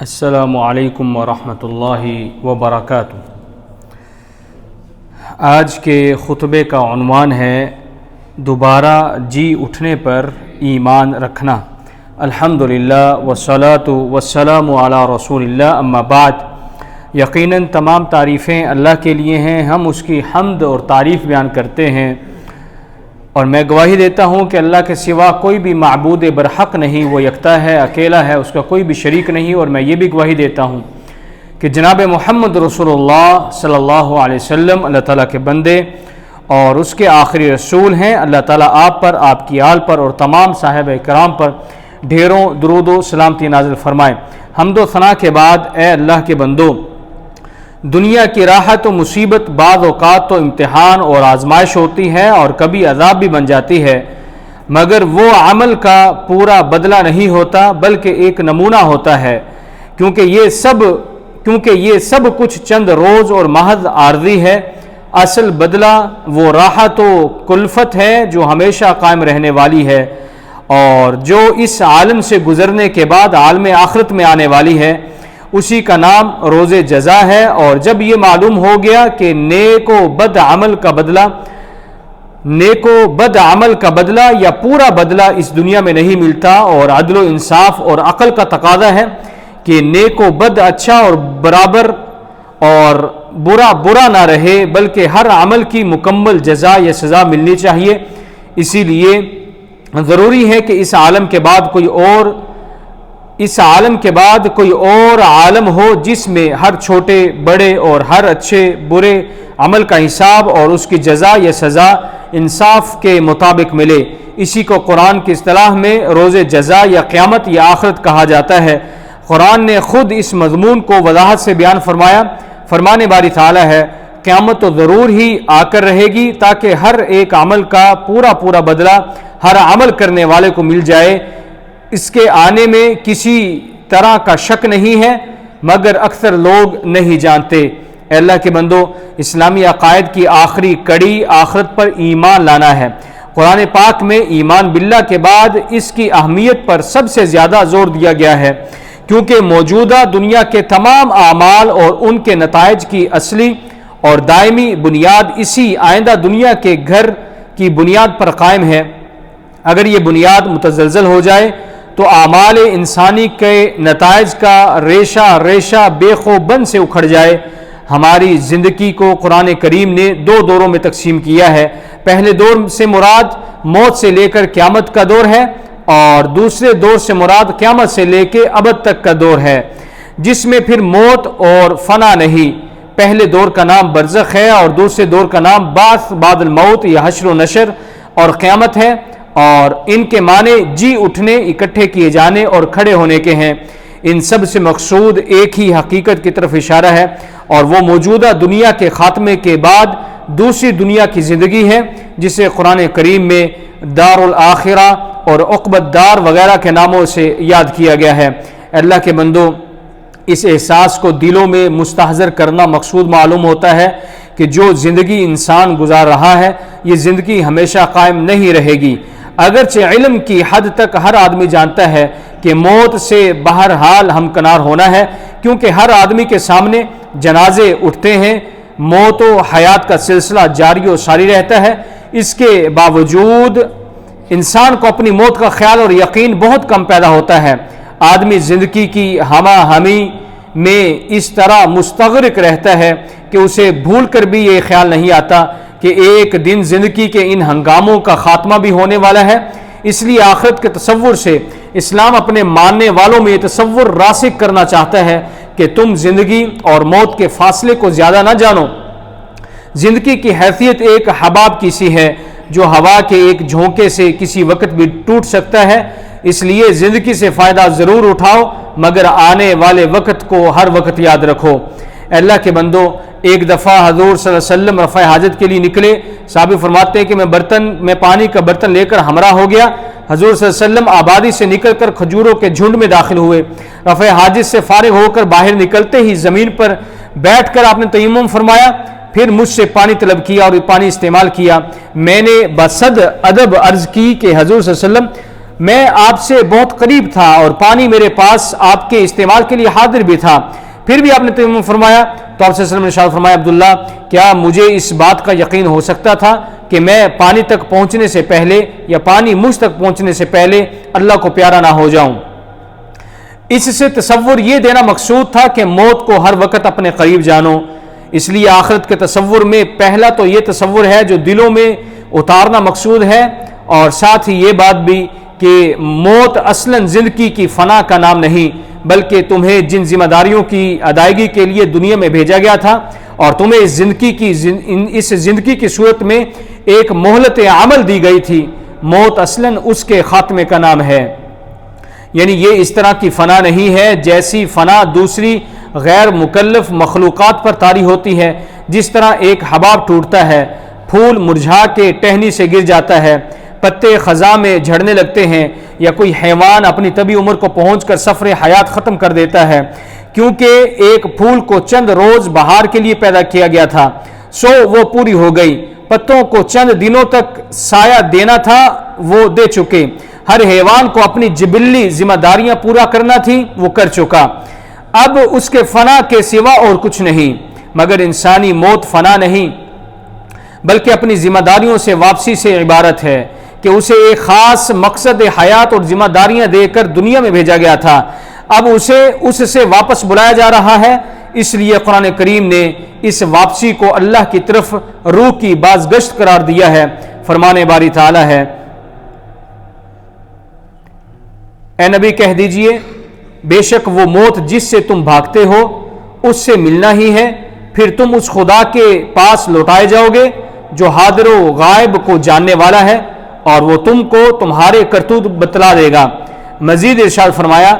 السلام علیکم ورحمۃ اللہ وبرکاتہ۔ آج کے خطبے کا عنوان ہے دوبارہ جی اٹھنے پر ایمان رکھنا۔ الحمدللہ والصلاۃ والسلام علی رسول اللہ، اما بعد۔ یقیناً تمام تعریفیں اللہ کے لیے ہیں، ہم اس کی حمد اور تعریف بیان کرتے ہیں، اور میں گواہی دیتا ہوں کہ اللہ کے سوا کوئی بھی معبود برحق نہیں، وہ یکتا ہے، اکیلا ہے، اس کا کوئی بھی شریک نہیں۔ اور میں یہ بھی گواہی دیتا ہوں کہ جناب محمد رسول اللہ صلی اللہ علیہ وسلم اللہ تعالیٰ کے بندے اور اس کے آخری رسول ہیں۔ اللہ تعالیٰ آپ پر، آپ کی آل پر اور تمام صحابہ کرام پر ڈھیروں درود و سلامتی نازل فرمائے۔ حمد و ثنا کے بعد، اے اللہ کے بندو، دنیا کی راحت و مصیبت بعض اوقات تو امتحان اور آزمائش ہوتی ہے اور کبھی عذاب بھی بن جاتی ہے، مگر وہ عمل کا پورا بدلہ نہیں ہوتا بلکہ ایک نمونہ ہوتا ہے، کیونکہ یہ سب کچھ چند روز اور محض عارضی ہے۔ اصل بدلہ وہ راحت و کلفت ہے جو ہمیشہ قائم رہنے والی ہے اور جو اس عالم سے گزرنے کے بعد عالم آخرت میں آنے والی ہے، اسی کا نام روز جزا ہے۔ اور جب یہ معلوم ہو گیا کہ نیک و بد عمل کا بدلہ یا پورا بدلہ اس دنیا میں نہیں ملتا، اور عدل و انصاف اور عقل کا تقاضا ہے کہ نیک و بد اچھا اور برابر اور برا نہ رہے، بلکہ ہر عمل کی مکمل جزا یا سزا ملنی چاہیے۔ اسی لیے ضروری ہے کہ اس عالم کے بعد کوئی اور عالم ہو جس میں ہر چھوٹے بڑے اور ہر اچھے برے عمل کا حساب اور اس کی جزا یا سزا انصاف کے مطابق ملے۔ اسی کو قرآن کی اصطلاح میں روز جزا یا قیامت یا آخرت کہا جاتا ہے۔ قرآن نے خود اس مضمون کو وضاحت سے بیان فرمایا۔ فرمان باری تعالیٰ ہے، قیامت تو ضرور ہی آ کر رہے گی تاکہ ہر ایک عمل کا پورا بدلہ ہر عمل کرنے والے کو مل جائے۔ اس کے آنے میں کسی طرح کا شک نہیں ہے، مگر اکثر لوگ نہیں جانتے۔ اے اللہ کے بندو، اسلامی عقائد کی آخری کڑی آخرت پر ایمان لانا ہے۔ قرآن پاک میں ایمان باللہ کے بعد اس کی اہمیت پر سب سے زیادہ زور دیا گیا ہے، کیونکہ موجودہ دنیا کے تمام اعمال اور ان کے نتائج کی اصلی اور دائمی بنیاد اسی آئندہ دنیا کے گھر کی بنیاد پر قائم ہے۔ اگر یہ بنیاد متزلزل ہو جائے تو اعمال انسانی کے نتائج کا ریشہ بے خوبند سے اکھڑ جائے۔ ہماری زندگی کو قرآن کریم نے 2 دوروں میں تقسیم کیا ہے۔ پہلے دور سے مراد موت سے لے کر قیامت کا دور ہے، اور دوسرے دور سے مراد قیامت سے لے کے ابد تک کا دور ہے، جس میں پھر موت اور فنا نہیں۔ پہلے دور کا نام برزخ ہے اور دوسرے دور کا نام بعث بعد الموت یا حشر و نشر اور قیامت ہے، اور ان کے معنی جی اٹھنے، اکٹھے کیے جانے اور کھڑے ہونے کے ہیں۔ ان سب سے مقصود ایک ہی حقیقت کی طرف اشارہ ہے، اور وہ موجودہ دنیا کے خاتمے کے بعد دوسری دنیا کی زندگی ہے، جسے قرآن کریم میں دار الآخرہ اور عقبت دار وغیرہ کے ناموں سے یاد کیا گیا ہے۔ اللہ کے بندو، اس احساس کو دلوں میں مستحضر کرنا مقصود معلوم ہوتا ہے کہ جو زندگی انسان گزار رہا ہے، یہ زندگی ہمیشہ قائم نہیں رہے گی۔ اگرچہ علم کی حد تک ہر آدمی جانتا ہے کہ موت سے بہرحال ہمکنار ہونا ہے، کیونکہ ہر آدمی کے سامنے جنازے اٹھتے ہیں۔ موت و حیات کا سلسلہ جاری و ساری رہتا ہے۔ اس کے باوجود انسان کو اپنی موت کا خیال اور یقین بہت کم پیدا ہوتا ہے۔ آدمی زندگی کی ہمہ ہمی میں اس طرح مستغرق رہتا ہے کہ اسے بھول کر بھی یہ خیال نہیں آتا کہ ایک دن زندگی کے ان ہنگاموں کا خاتمہ بھی ہونے والا ہے۔ اس لیے آخرت کے تصور سے اسلام اپنے ماننے والوں میں یہ تصور راسخ کرنا چاہتا ہے کہ تم زندگی اور موت کے فاصلے کو زیادہ نہ جانو۔ زندگی کی حیثیت ایک حباب کی سی ہے جو ہوا کے ایک جھونکے سے کسی وقت بھی ٹوٹ سکتا ہے۔ اس لیے زندگی سے فائدہ ضرور اٹھاؤ، مگر آنے والے وقت کو ہر وقت یاد رکھو۔ اے اللہ کے بندو، ایک دفعہ حضور صلی اللہ علیہ وسلم رفع حاجت کے لیے نکلے۔ صحابی فرماتے ہیں کہ میں پانی کا برتن لے کر ہمراہ ہو گیا۔ حضور صلی اللہ علیہ وسلم آبادی سے نکل کر کھجوروں کے جھنڈ میں داخل ہوئے۔ رفع حاجت سے فارغ ہو کر باہر نکلتے ہی زمین پر بیٹھ کر آپ نے تیمم فرمایا، پھر مجھ سے پانی طلب کیا اور پانی استعمال کیا۔ میں نے بصد ادب عرض کی کہ حضور صلی اللہ علیہ وسلم، میں آپ سے بہت قریب تھا اور پانی میرے پاس آپ کے استعمال کے لیے حاضر بھی تھا، پھر بھی آپ نے تیمم فرمایا۔ تو آپ صلی اللہ علیہ وسلم نے ارشاد فرمایا، عبداللہ کیا مجھے اس بات کا یقین ہو سکتا تھا کہ میں پانی تک پہنچنے سے پہلے یا پانی مجھ تک پہنچنے سے پہلے اللہ کو پیارا نہ ہو جاؤں۔ اس سے تصور یہ دینا مقصود تھا کہ موت کو ہر وقت اپنے قریب جانو۔ اس لیے آخرت کے تصور میں پہلا تو یہ تصور ہے جو دلوں میں اتارنا مقصود ہے، اور ساتھ ہی یہ بات بھی کہ موت اصلاً زندگی کی فنا کا نام نہیں، بلکہ تمہیں جن ذمہ داریوں کی ادائیگی کے لیے دنیا میں بھیجا گیا تھا اور تمہیں اس زندگی کی صورت میں ایک مہلت عمل دی گئی تھی، موت اصلاً اس کے خاتمے کا نام ہے۔ یعنی یہ اس طرح کی فنا نہیں ہے جیسی فنا دوسری غیر مکلف مخلوقات پر طاری ہوتی ہے، جس طرح ایک حباب ٹوٹتا ہے، پھول مرجھا کے ٹہنی سے گر جاتا ہے، پتے خزاں میں جھڑنے لگتے ہیں، یا کوئی حیوان اپنی طبی عمر کو پہنچ کر سفر حیات ختم کر دیتا ہے، کیونکہ ایک پھول کو چند روز بہار کے لیے پیدا کیا گیا تھا، سو وہ پوری ہو گئی، پتوں کو چند دنوں تک سایہ دینا تھا، وہ دے چکے، ہر حیوان کو اپنی جبلی ذمہ داریاں پورا کرنا تھی، وہ کر چکا، اب اس کے فنا کے سوا اور کچھ نہیں۔ مگر انسانی موت فنا نہیں بلکہ اپنی ذمہ داریوں سے واپسی سے عبارت ہے کہ اسے ایک خاص مقصد حیات اور ذمہ داریاں دے کر دنیا میں بھیجا گیا تھا، اب اسے اس سے واپس بلایا جا رہا ہے۔ اس لیے قرآن کریم نے اس واپسی کو اللہ کی طرف روح کی بازگشت قرار دیا ہے۔ فرمان باری تعالی ہے، اے نبی کہہ دیجئے بے شک وہ موت جس سے تم بھاگتے ہو اس سے ملنا ہی ہے، پھر تم اس خدا کے پاس لوٹائے جاؤ گے جو حاضر و غائب کو جاننے والا ہے، اور وہ تم کو تمہارے کرتوت بتلا دے گا۔ مزید ارشاد فرمایا،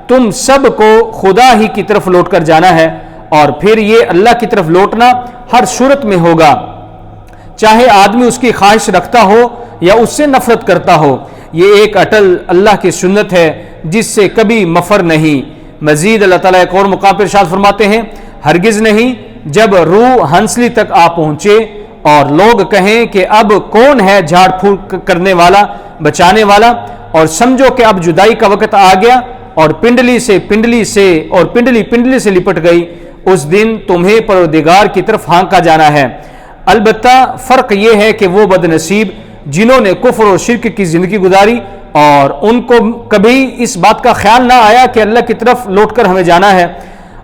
تم سب کو خدا ہی کی طرف لوٹ کر جانا ہے، اور پھر یہ اللہ کی طرف لوٹنا ہر صورت میں ہوگا، چاہے آدمی اس کی خواہش رکھتا ہو یا اس سے نفرت کرتا ہو۔ یہ ایک اٹل اللہ کی سنت ہے جس سے کبھی مفر نہیں۔ مزید اللہ تعالیٰ ایک اور مقام پر ارشاد فرماتے ہیں، ہرگز نہیں جب روح ہنسلی تک آ پہنچے اور لوگ کہیں کہ اب کون ہے جھاڑ پھوک کرنے والا، بچانے والا، اور سمجھو کہ اب جدائی کا وقت آ گیا اور پنڈلی سے لپٹ گئی، اس دن تمہیں پروردگار کی طرف ہانکا جانا ہے۔ البتہ فرق یہ ہے کہ وہ بد نصیب جنہوں نے کفر و شرک کی زندگی گزاری اور ان کو کبھی اس بات کا خیال نہ آیا کہ اللہ کی طرف لوٹ کر ہمیں جانا ہے،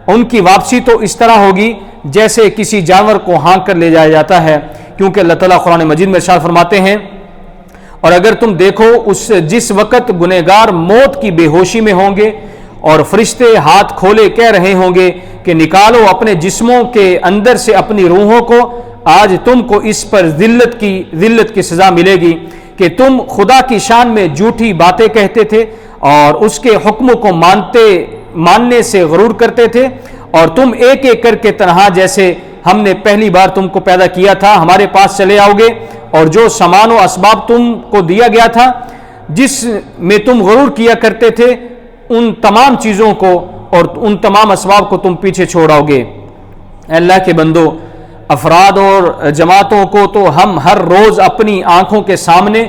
ان کی واپسی تو اس طرح ہوگی جیسے کسی جانور کو ہانک کر لے جایا جاتا ہے، کیونکہ اللہ تعالیٰ قرآن مجید میں ارشاد فرماتے ہیں، اور اگر تم دیکھو جس وقت گنہگار موت کی بے ہوشی میں ہوں گے اور فرشتے ہاتھ کھولے کہہ رہے ہوں گے کہ نکالو اپنے جسموں کے اندر سے اپنی روحوں کو، آج تم کو اس پر ذلت کی سزا ملے گی کہ تم خدا کی شان میں جھوٹی باتیں کہتے تھے اور اس کے حکموں کو ماننے سے غرور کرتے تھے، اور تم ایک ایک کر کے تنہا جیسے ہم نے پہلی بار تم کو پیدا کیا تھا ہمارے پاس چلے آؤ گے، اور جو سامان و اسباب تم کو دیا گیا تھا جس میں تم غرور کیا کرتے تھے، ان تمام چیزوں کو اور ان تمام اسباب کو تم پیچھے چھوڑاؤ گے۔ اللہ کے بندو، افراد اور جماعتوں کو تو ہم ہر روز اپنی آنکھوں کے سامنے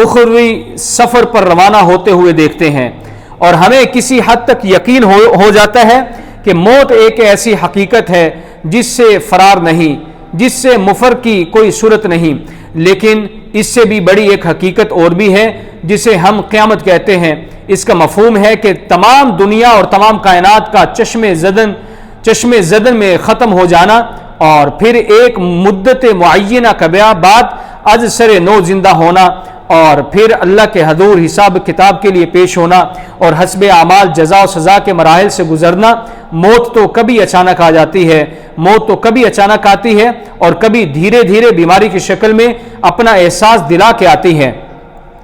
اخروی سفر پر روانہ ہوتے ہوئے دیکھتے ہیں، اور ہمیں کسی حد تک یقین ہو جاتا ہے کہ موت ایک ایسی حقیقت ہے جس سے فرار نہیں، جس سے مفر کی کوئی صورت نہیں، لیکن اس سے بھی بڑی ایک حقیقت اور بھی ہے جسے ہم قیامت کہتے ہیں۔ اس کا مفہوم ہے کہ تمام دنیا اور تمام کائنات کا چشم زدن میں ختم ہو جانا، اور پھر ایک مدت معینہ کے بعد از سر نو زندہ ہونا، اور پھر اللہ کے حضور حساب کتاب کے لیے پیش ہونا اور حسب اعمال جزا و سزا کے مراحل سے گزرنا۔ موت تو کبھی اچانک آ جاتی ہے، موت تو کبھی اچانک آتی ہے اور کبھی دھیرے دھیرے بیماری کی شکل میں اپنا احساس دلا کے آتی ہے۔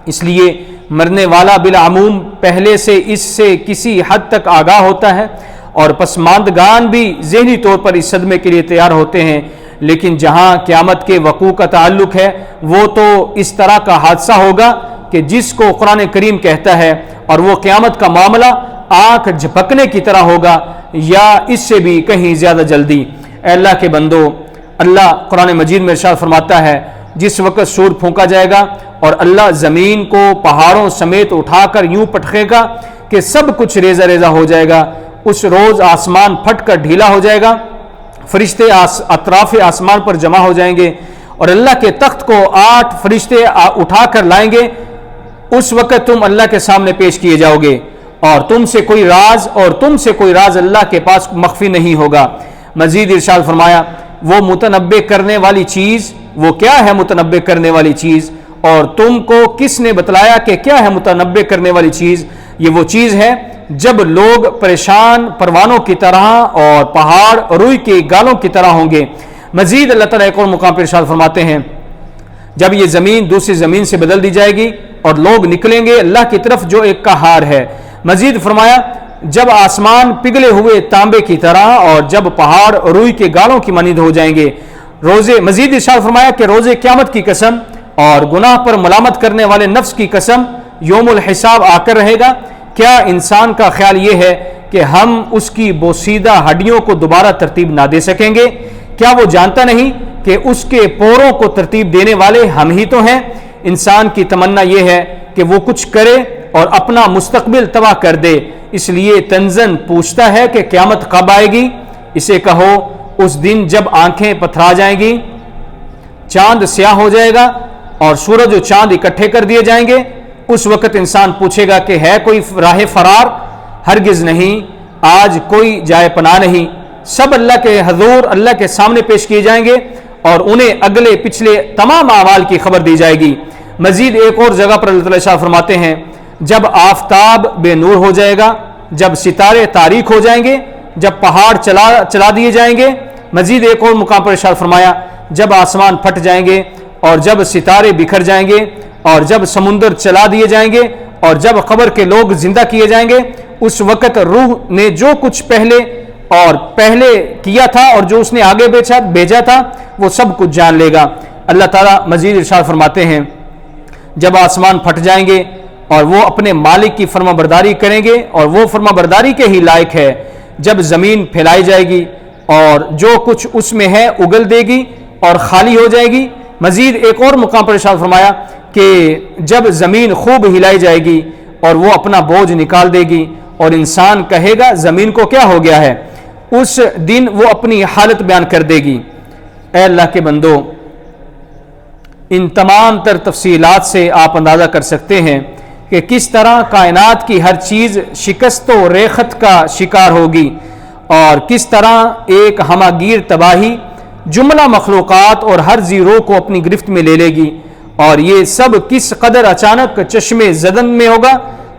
اس لیے مرنے والا بالعموم پہلے سے اس سے کسی حد تک آگاہ ہوتا ہے، اور پسماندگان بھی ذہنی طور پر اس صدمے کے لیے تیار ہوتے ہیں، لیکن جہاں قیامت کے وقوع کا تعلق ہے وہ تو اس طرح کا حادثہ ہوگا کہ جس کو قرآن کریم کہتا ہے، اور وہ قیامت کا معاملہ آنکھ جھپکنے کی طرح ہوگا یا اس سے بھی کہیں زیادہ جلدی۔ اے اللہ کے بندو، اللہ قرآن مجید میں ارشاد فرماتا ہے، جس وقت سور پھونکا جائے گا اور اللہ زمین کو پہاڑوں سمیت اٹھا کر یوں پٹخے گا کہ سب کچھ ریزہ ریزہ ہو جائے گا۔ اس روز آسمان پھٹ کر ڈھیلا ہو جائے گا، فرشتے اطراف آسمان پر جمع ہو جائیں گے اور اللہ کے تخت کو 8 فرشتے اٹھا کر لائیں گے۔ اس وقت تم اللہ کے سامنے پیش کیے جاؤ گے اور تم سے کوئی راز اللہ کے پاس مخفی نہیں ہوگا۔ مزید ارشاد فرمایا وہ متنبع کرنے والی چیز، وہ کیا ہے متنبع کرنے والی چیز، اور تم کو کس نے بتلایا کہ کیا ہے متنبع کرنے والی چیز؟ یہ وہ چیز ہے جب لوگ پریشان پروانوں کی طرح اور پہاڑ روئی کی گالوں کی طرح ہوں گے۔ مزید اللہ تعالیٰ ایک اور مقام پر ارشاد فرماتے ہیں جب یہ زمین دوسری زمین سے بدل دی جائے گی اور لوگ نکلیں گے اللہ کی طرف جو ایک قہار ہے۔ مزید فرمایا جب آسمان پگھلے ہوئے تانبے کی طرح اور جب پہاڑ روئی کے گالوں کی مانند ہو جائیں گے۔ مزید ارشاد فرمایا کہ روز قیامت کی قسم اور گناہ پر ملامت کرنے والے نفس کی قسم، یوم الحساب آ کر رہے گا۔ کیا انسان کا خیال یہ ہے کہ ہم اس کی بوسیدہ ہڈیوں کو دوبارہ ترتیب نہ دے سکیں گے؟ کیا وہ جانتا نہیں کہ اس کے پوروں کو ترتیب دینے والے ہم ہی تو ہیں؟ انسان کی تمنا یہ ہے کہ وہ کچھ کرے اور اپنا مستقبل تباہ کر دے، اس لیے تنزن پوچھتا ہے کہ قیامت کب آئے گی؟ اسے کہو اس دن جب آنکھیں پتھرا جائیں گی، چاند سیاہ ہو جائے گا اور سورج و چاند اکٹھے کر دیے جائیں گے، اس وقت انسان پوچھے گا کہ ہے کوئی راہ فرار؟ ہرگز نہیں، آج کوئی جائے پناہ نہیں۔ سب اللہ کے حضور اللہ کے سامنے پیش کیے جائیں گے اور انہیں اگلے پچھلے تمام اعمال کی خبر دی جائے گی۔ مزید ایک اور جگہ پر اللہ تعالیٰ شاہ فرماتے ہیں جب آفتاب بے نور ہو جائے گا، جب ستارے تاریک ہو جائیں گے، جب پہاڑ چلا دیے جائیں گے۔ مزید ایک اور مقام پر ارشاد فرمایا جب آسمان پھٹ جائیں گے اور جب ستارے بکھر جائیں گے اور جب سمندر چلا دیے جائیں گے اور جب قبر کے لوگ زندہ کیے جائیں گے، اس وقت روح نے جو کچھ پہلے کیا تھا اور جو اس نے آگے بھیجا تھا وہ سب کچھ جان لے گا۔ اللہ تعالیٰ مزید ارشاد فرماتے ہیں جب آسمان پھٹ جائیں گے اور وہ اپنے مالک کی فرما برداری کریں گے اور وہ فرما برداری کے ہی لائق ہے، جب زمین پھیلائی جائے گی اور جو کچھ اس میں ہے اگل دے گی اور خالی ہو جائے گی۔ مزید ایک اور مقام پر ارشاد فرمایا کہ جب زمین خوب ہلائی جائے گی اور وہ اپنا بوجھ نکال دے گی اور انسان کہے گا زمین کو کیا ہو گیا ہے، اس دن وہ اپنی حالت بیان کر دے گی۔ اے اللہ کے بندو، ان تمام تر تفصیلات سے آپ اندازہ کر سکتے ہیں کہ کس طرح کائنات کی ہر چیز شکست و ریخت کا شکار ہوگی اور کس طرح ایک ہماگیر تباہی جملہ مخلوقات اور ہر زیرو کو اپنی گرفت میں لے لے گی، اور یہ سب کس قدر اچانک چشمے زدن میں ہوگا۔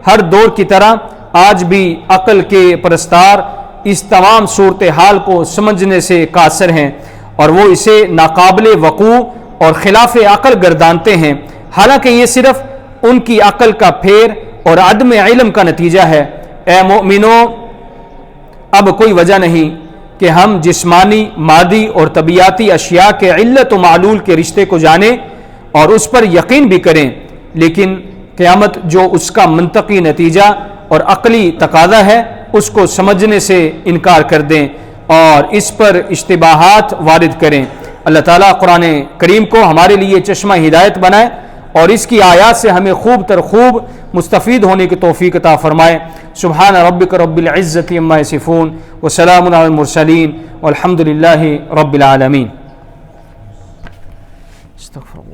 ہر دور کی طرح آج بھی عقل کے پرستار اس تمام صورتحال کو سمجھنے سے قاصر ہیں اور وہ اسے ناقابل وقوع اور خلاف عقل گردانتے ہیں، حالانکہ یہ صرف ان کی عقل کا پھیر اور عدم علم کا نتیجہ ہے۔ اے مومنو، اب کوئی وجہ نہیں کہ ہم جسمانی، مادی اور طبیعتی اشیاء کے علت و معلول کے رشتے کو جانیں اور اس پر یقین بھی کریں، لیکن قیامت جو اس کا منطقی نتیجہ اور عقلی تقاضا ہے اس کو سمجھنے سے انکار کر دیں اور اس پر اشتباہات وارد کریں۔ اللہ تعالیٰ قرآن کریم کو ہمارے لیے چشمہ ہدایت بنائے اور اس کی آیات سے ہمیں خوب تر خوب مستفید ہونے کی توفیق عطا فرمائے۔ سبحان ربک رب العزت عما یصفون وسلام علی المرسلین والحمد للہ رب العالمین۔